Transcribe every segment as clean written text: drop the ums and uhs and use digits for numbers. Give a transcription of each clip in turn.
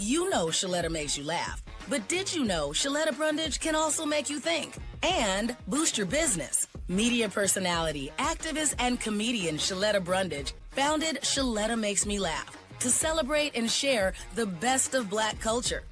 You know Shaletta makes you laugh, but did you know Shaletta Brundage can also make you think and boost your business? Media personality, activist, and comedian Shaletta Brundage founded Shaletta Makes Me Laugh to celebrate and share the best of Black culture.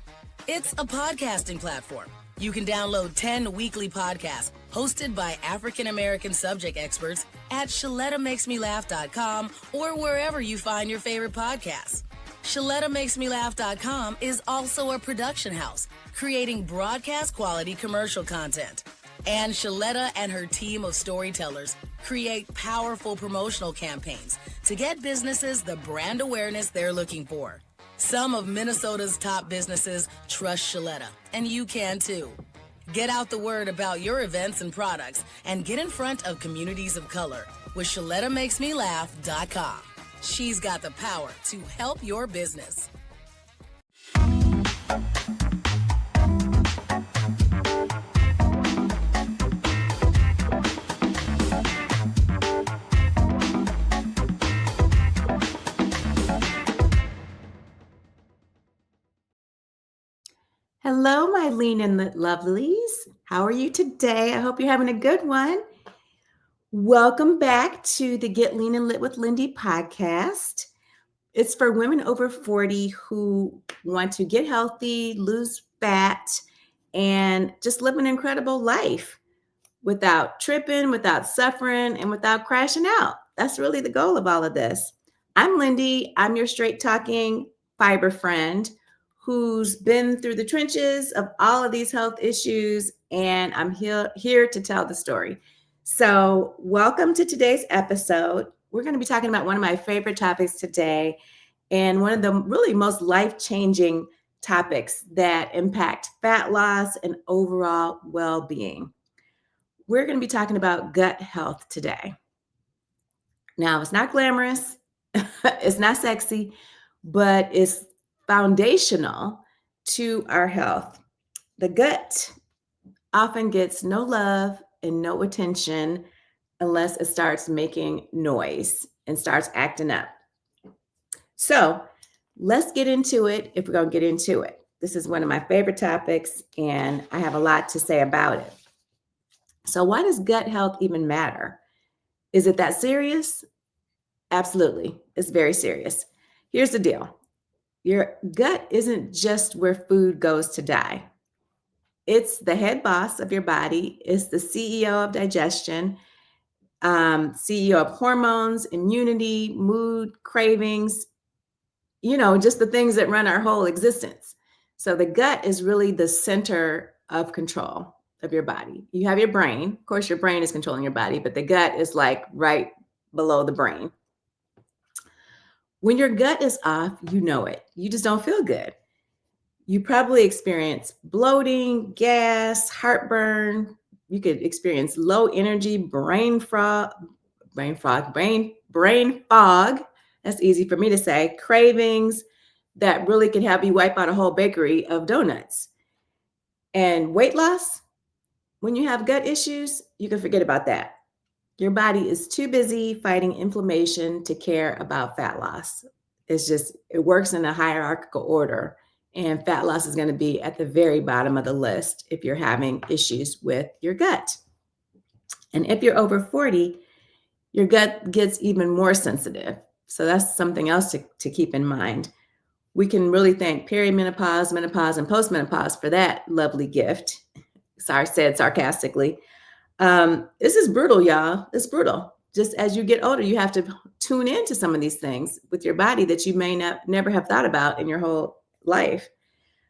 It's a podcasting platform. You can download 10 weekly podcasts hosted by African American subject experts at ShalettaMakesMeLaugh.com or wherever you find your favorite podcasts. ShalettaMakesMeLaugh.com is also a production house, creating broadcast quality commercial content. And Shaletta and her team of storytellers create powerful promotional campaigns to get businesses the brand awareness they're looking for. Some of Minnesota's top businesses trust Shaletta, and you can too. Get out the word about your events and products and get in front of communities of color with ShalettaMakesMeLaugh.com. She's got the power to help your business. Hello, my lean and lit lovelies. How are you today? I hope you're having a good one. Welcome back to the Get Lean and Lit with Lindy podcast. It's for women over 40 who want to get healthy, lose fat, and just live an incredible life without tripping, without suffering, and without crashing out. That's really the goal of all of this. I'm Lindy. I'm your straight talking fiber friend who's been through the trenches of all of these health issues, and I'm here to tell the story. So welcome to today's episode. We're going to be talking about one of my favorite topics today, and one of the really most life-changing topics that impact fat loss and overall well-being. We're going to be talking about gut health today. Now, it's not glamorous, it's not sexy, but it's foundational to our health. The gut often gets no love and no attention unless it starts making noise and starts acting up. So let's get into it if we're going to get into it. This is one of my favorite topics, and I have a lot to say about it. So why does gut health even matter? Is it that serious? Absolutely. It's very serious. Here's the deal. Your gut isn't just where food goes to die. It's the head boss of your body. It's the CEO of digestion, CEO of hormones, immunity, mood, cravings, just the things that run our whole existence. So the gut is really the center of control of your body. You have your brain. Of course, your brain is controlling your body, but the gut is like right below the brain. When your gut is off, you know it. You just don't feel good. You probably experience bloating, gas, heartburn. You could experience low energy, brain fog. That's easy for me to say. Cravings that really can have you wipe out a whole bakery of donuts. And weight loss, when you have gut issues, you can forget about that. Your body is too busy fighting inflammation to care about fat loss. It works in a hierarchical order. And fat loss is going to be at the very bottom of the list if you're having issues with your gut. And if you're over 40, your gut gets even more sensitive. So that's something else to keep in mind. We can really thank perimenopause, menopause, and postmenopause for that lovely gift. Sorry, said sarcastically. This is brutal, y'all. It's brutal. Just as you get older, you have to tune into some of these things with your body that you may never have thought about in your whole life.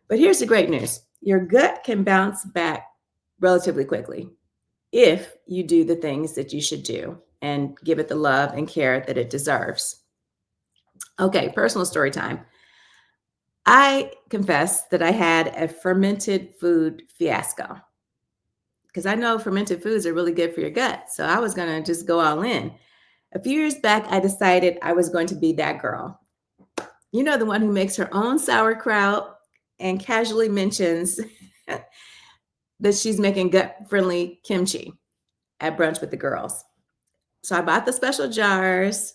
But here's the great news. Your gut can bounce back relatively quickly if you do the things that you should do and give it the love and care that it deserves. Okay, personal story time. I confess that I had a fermented food fiasco because I know fermented foods are really good for your gut. So I was going to just go all in. A few years back, I decided I was going to be that girl. You know, the one who makes her own sauerkraut and casually mentions that she's making gut-friendly kimchi at brunch with the girls. So I bought the special jars.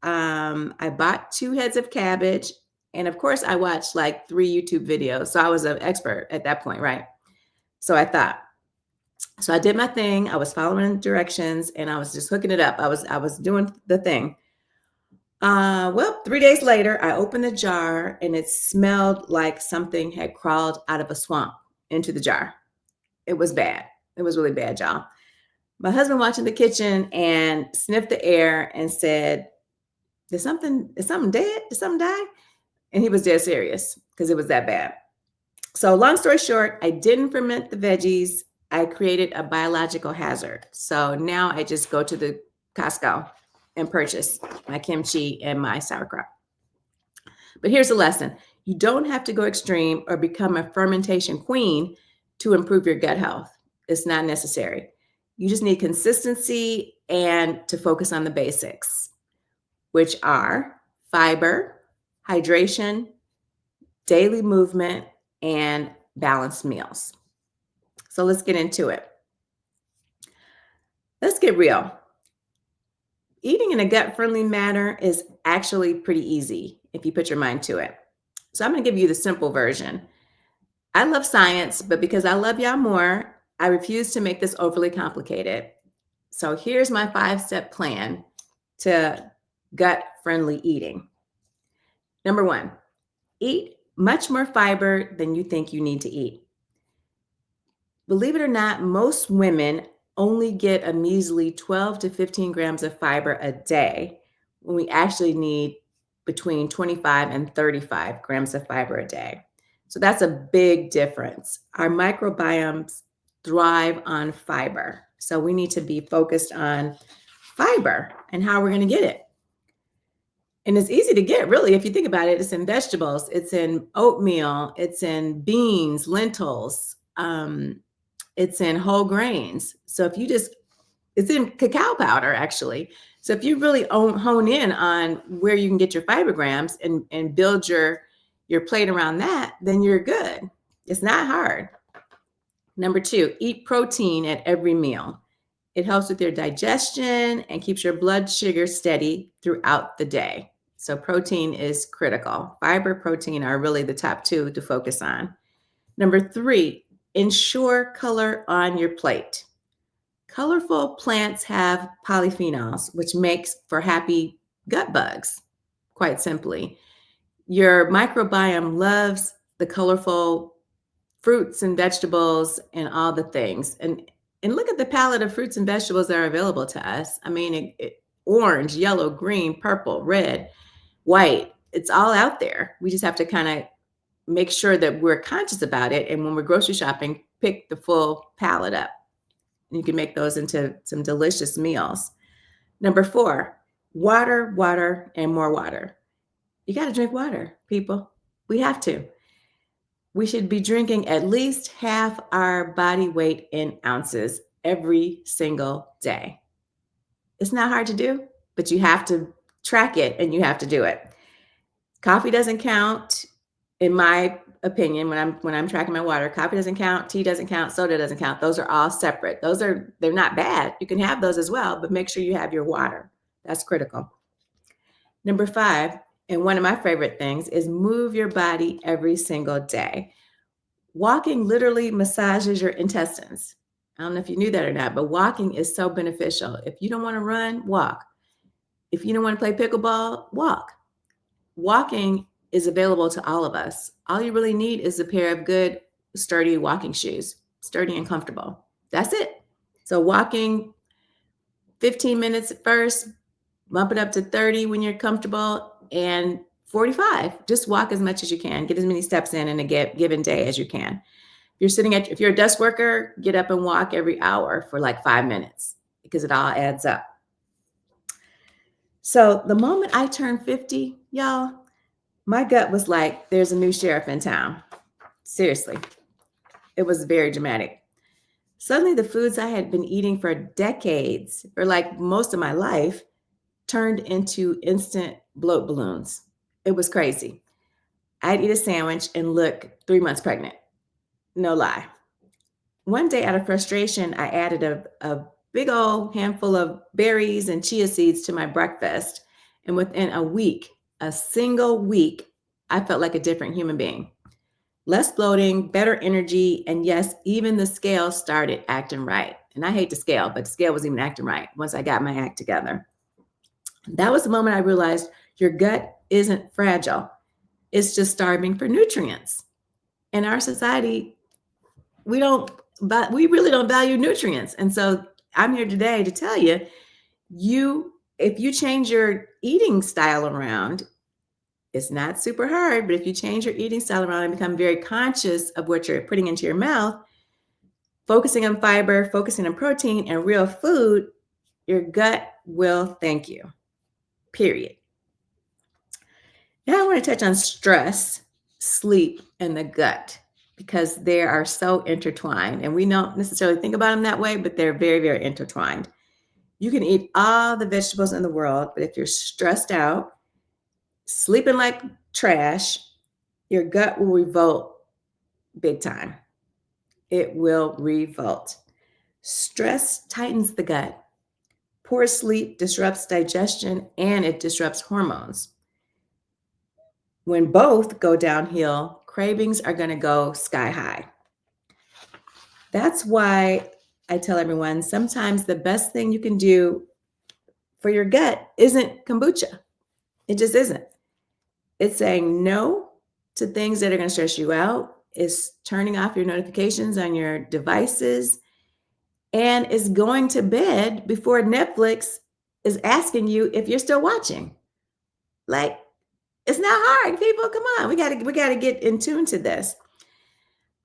I bought 2 heads of cabbage And of course, I watched like 3 YouTube videos. So I was an expert at that point, right? So I thought, so I did my thing. I was following directions and I was just hooking it up. I was doing the thing. Well, 3 days later, I opened the jar and it smelled like something had crawled out of a swamp into the jar. It was bad. It was really bad, y'all. My husband walked in the kitchen and sniffed the air and said, is something dead? Did something die? And he was dead serious because it was that bad. So long story short, I didn't ferment the veggies. I created a biological hazard. So now I just go to the Costco and purchase my kimchi and my sauerkraut. But here's the lesson. You don't have to go extreme or become a fermentation queen to improve your gut health. It's not necessary. You just need consistency and to focus on the basics, which are fiber, hydration, daily movement, and balanced meals. So let's get into it. Let's get real. Eating in a gut-friendly manner is actually pretty easy if you put your mind to it. So I'm going to give you the simple version. I love science, but because I love y'all more, I refuse to make this overly complicated. So here's my 5-step plan to gut-friendly eating. Number 1, eat much more fiber than you think you need to eat. Believe it or not, most women only get a measly 12 to 15 grams of fiber a day when we actually need between 25 and 35 grams of fiber a day. So that's a big difference. Our microbiomes thrive on fiber. So we need to be focused on fiber and how we're going to get it. And it's easy to get, really, if you think about it. It's in vegetables, it's in oatmeal, it's in beans, lentils, it's in whole grains. So if you it's in cacao powder, actually. So if you really hone in on where you can get your fiber grams and build your plate around that, then you're good. It's not hard. Number 2, eat protein at every meal. It helps with your digestion and keeps your blood sugar steady throughout the day. So protein is critical. Fiber, protein are really the top 2 to focus on. Number 3, ensure color on your plate. Colorful plants have polyphenols, which makes for happy gut bugs, quite simply. Your microbiome loves the colorful fruits and vegetables and all the things. And look at the palette of fruits and vegetables that are available to us. I mean, orange, yellow, green, purple, red, white. It's all out there. We just have to kind of make sure that we're conscious about it. And when we're grocery shopping, pick the full palette up. And you can make those into some delicious meals. Number 4, water, water, and more water. You got to drink water, people. We have to. We should be drinking at least half our body weight in ounces every single day. It's not hard to do, but you have to track it and you have to do it. Coffee doesn't count, in my opinion, when I'm tracking my water. Coffee doesn't count, tea doesn't count, soda doesn't count. Those are all separate. They're not bad. You can have those as well, but make sure you have your water. That's critical. Number 5, and one of my favorite things, is move your body every single day. Walking literally massages your intestines. I don't know if you knew that or not, but walking is so beneficial. If you don't want to run, walk. If you don't want to play pickleball, walk. Walking is available to all of us. All you really need is a pair of good, sturdy walking shoes, sturdy and comfortable. That's it. So walking 15 minutes at first, bump it up to 30 when you're comfortable, and 45. Just walk as much as you can. Get as many steps in a given day as you can. If you're a desk worker, get up and walk every hour for like 5 minutes because it all adds up. So the moment I turned 50, y'all, my gut was like, there's a new sheriff in town. Seriously. It was very dramatic. Suddenly the foods I had been eating for decades, or like most of my life, turned into instant bloat balloons. It was crazy. I'd eat a sandwich and look 3 months pregnant. No lie. One day, out of frustration, I added a big old handful of berries and chia seeds to my breakfast. And within a single week, I felt like a different human being. Less bloating, better energy, and yes, even the scale started acting right. And I hate the scale, but the scale was even acting right once I got my act together. That was the moment I realized your gut isn't fragile. It's just starving for nutrients. In our society, we really don't value nutrients. And so I'm here today to tell you, if you change your eating style around, it's not super hard, but if you change your eating style around and become very conscious of what you're putting into your mouth, focusing on fiber, focusing on protein and real food, your gut will thank you. Period. Now I want to touch on stress, sleep, and the gut because they are so intertwined. And we don't necessarily think about them that way, but they're very, very intertwined. You can eat all the vegetables in the world, but if you're stressed out, sleeping like trash, your gut will revolt big time. It will revolt. Stress tightens the gut. Poor sleep disrupts digestion and it disrupts hormones. When both go downhill, cravings are going to go sky high. That's why I tell everyone sometimes the best thing you can do for your gut isn't kombucha. It just isn't. It's saying no to things that are going to stress you out. It's turning off your notifications on your devices. And it's going to bed before Netflix is asking you if you're still watching. Like, it's not hard, people. Come on. We gotta get in tune to this.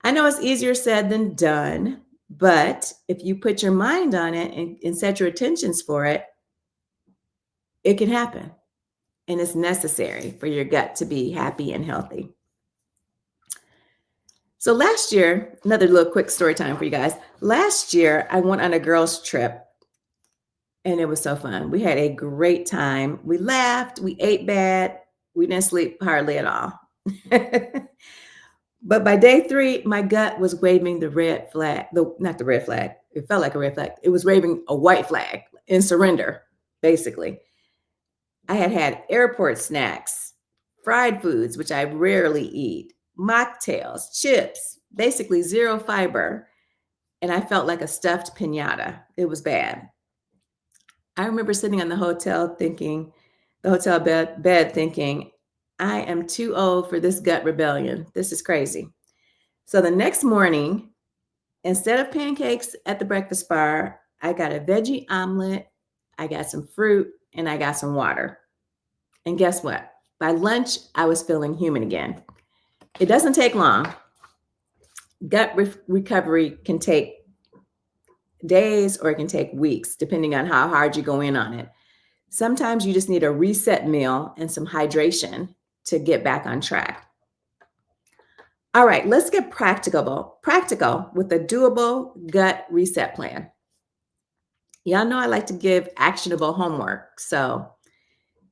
I know it's easier said than done, but if you put your mind on it and set your intentions for it, it can happen. And it's necessary for your gut to be happy and healthy. So last year, another little quick story time for you guys. Last year, I went on a girls' trip and it was so fun. We had a great time. We laughed, we ate bad, we didn't sleep hardly at all. But by day 3, my gut was waving the red flag, not the red flag. It felt like a red flag. It was waving a white flag in surrender, basically. I had airport snacks, fried foods, which I rarely eat, mocktails, chips, basically zero fiber. And I felt like a stuffed piñata. It was bad. I remember sitting on the hotel bed thinking, I am too old for this gut rebellion. This is crazy. So the next morning, instead of pancakes at the breakfast bar, I got a veggie omelet, I got some fruit, and I got some water. And guess what? By lunch, I was feeling human again. It doesn't take long. Gut recovery can take days or it can take weeks, depending on how hard you go in on it. Sometimes you just need a reset meal and some hydration to get back on track. All right, let's get practical with a doable gut reset plan. Y'all know I like to give actionable homework. So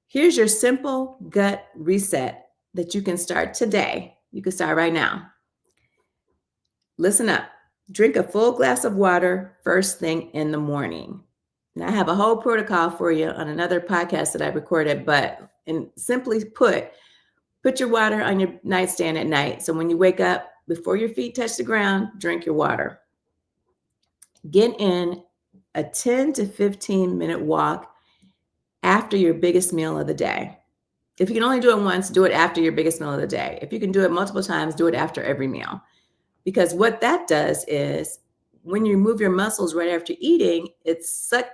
here's your simple gut reset that you can start today. You can start right now. Listen up. Drink a full glass of water first thing in the morning. And I have a whole protocol for you on another podcast that I recorded, but simply put your water on your nightstand at night. So when you wake up, before your feet touch the ground, drink your water. Get in a 10 to 15 minute walk after your biggest meal of the day. If you can only do it once, do it after your biggest meal of the day. If you can do it multiple times, do it after every meal. Because what that does is when you move your muscles right after eating,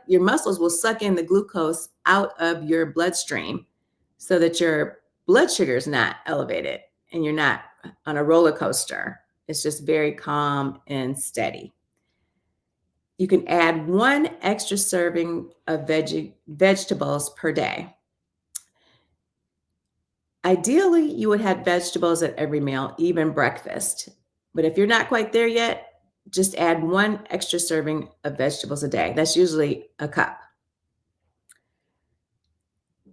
your muscles will suck in the glucose out of your bloodstream so that your blood sugar is not elevated and you're not on a roller coaster. It's just very calm and steady. You can add 1 extra serving of vegetables per day. Ideally, you would have vegetables at every meal, even breakfast. But if you're not quite there yet, just add 1 extra serving of vegetables a day. That's usually a cup.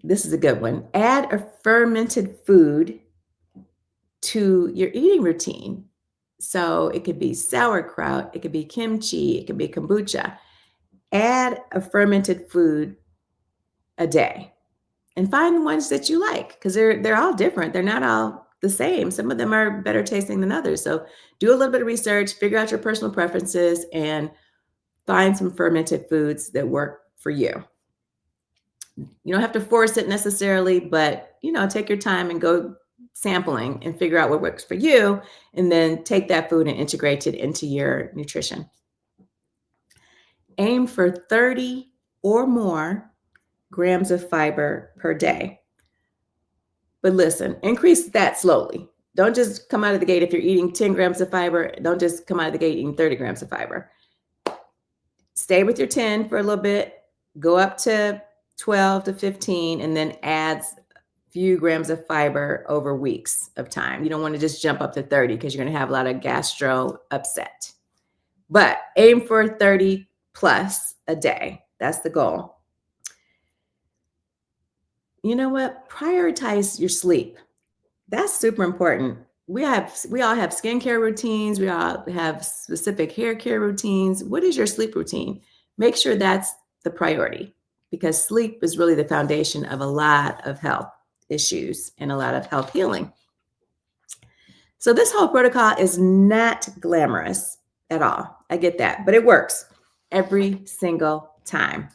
This is a good one. Add a fermented food to your eating routine. So it could be sauerkraut, it could be kimchi, it could be kombucha. Add a fermented food a day and find the ones that you like because they're all different. They're not all the same. Some of them are better tasting than others. So do a little bit of research, figure out your personal preferences, and find some fermented foods that work for you. You don't have to force it necessarily, but take your time and go sampling and figure out what works for you, and then take that food and integrate it into your nutrition. Aim for 30 or more grams of fiber per day. But listen, increase that slowly. Don't just come out of the gate. If you're eating 10 grams of fiber, don't just come out of the gate eating 30 grams of fiber. Stay with your 10 for a little bit, go up to 12 to 15, and then add a few grams of fiber over weeks of time. You don't want to just jump up to 30 because you're going to have a lot of gastro upset. But aim for 30 plus a day. That's the goal. You know what? Prioritize your sleep. That's super important. We all have skincare routines. We all have specific hair care routines. What is your sleep routine? Make sure that's the priority, because sleep is really the foundation of a lot of health issues and a lot of health healing. So this whole protocol is not glamorous at all. I get that, but it works every single time.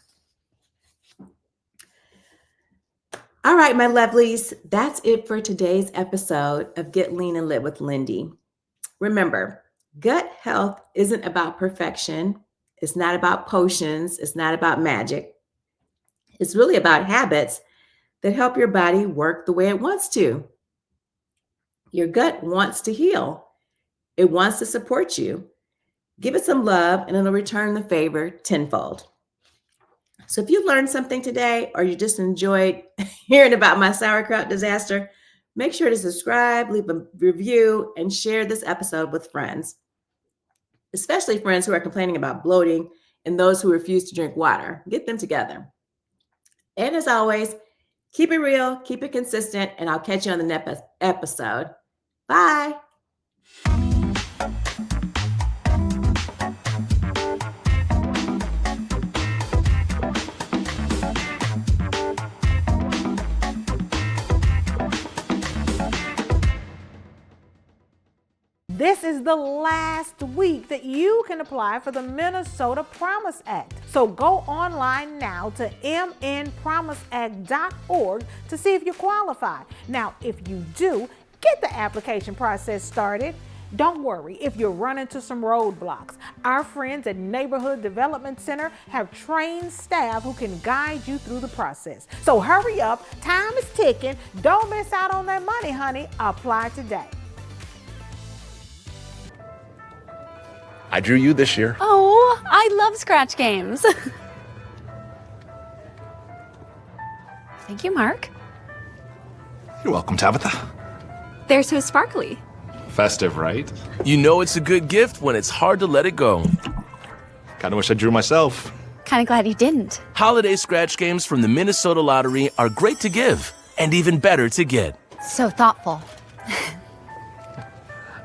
All right, my lovelies, that's it for today's episode of Get Lean and Lit with Lindy. Remember, gut health isn't about perfection. It's not about potions. It's not about magic. It's really about habits that help your body work the way it wants to. Your gut wants to heal. It wants to support you. Give it some love and it'll return the favor tenfold. So if you learned something today, or you just enjoyed hearing about my sauerkraut disaster, make sure to subscribe, leave a review, and share this episode with friends, especially friends who are complaining about bloating and those who refuse to drink water. Get them together. And as always, keep it real, keep it consistent, and I'll catch you on the next episode. Bye. This is the last week that you can apply for the Minnesota Promise Act. So go online now to mnpromiseact.org to see if you qualify. Now, if you do, get the application process started. Don't worry if you're running into some roadblocks. Our friends at Neighborhood Development Center have trained staff who can guide you through the process. So hurry up, time is ticking. Don't miss out on that money, honey. Apply today. I drew you this year. Oh, I love scratch games. Thank you, Mark. You're welcome, Tabitha. They're so sparkly. Festive, right? You know it's a good gift when it's hard to let it go. Kinda wish I drew myself. Kind of glad you didn't. Holiday scratch games from the Minnesota Lottery are great to give and even better to get. So thoughtful.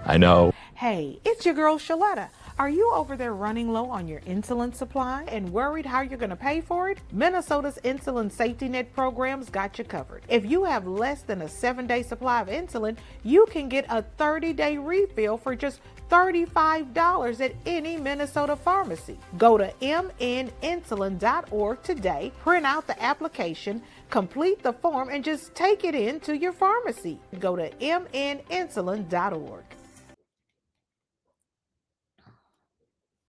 I know. Hey, it's your girl Shaletta. Are you over there running low on your insulin supply and worried how you're going to pay for it? Minnesota's Insulin Safety Net programs got you covered. If you have less than a 7-day supply of insulin, you can get a 30-day refill for just $35 at any Minnesota pharmacy. Go to mninsulin.org today, print out the application, complete the form, and just take it in to your pharmacy. Go to mninsulin.org.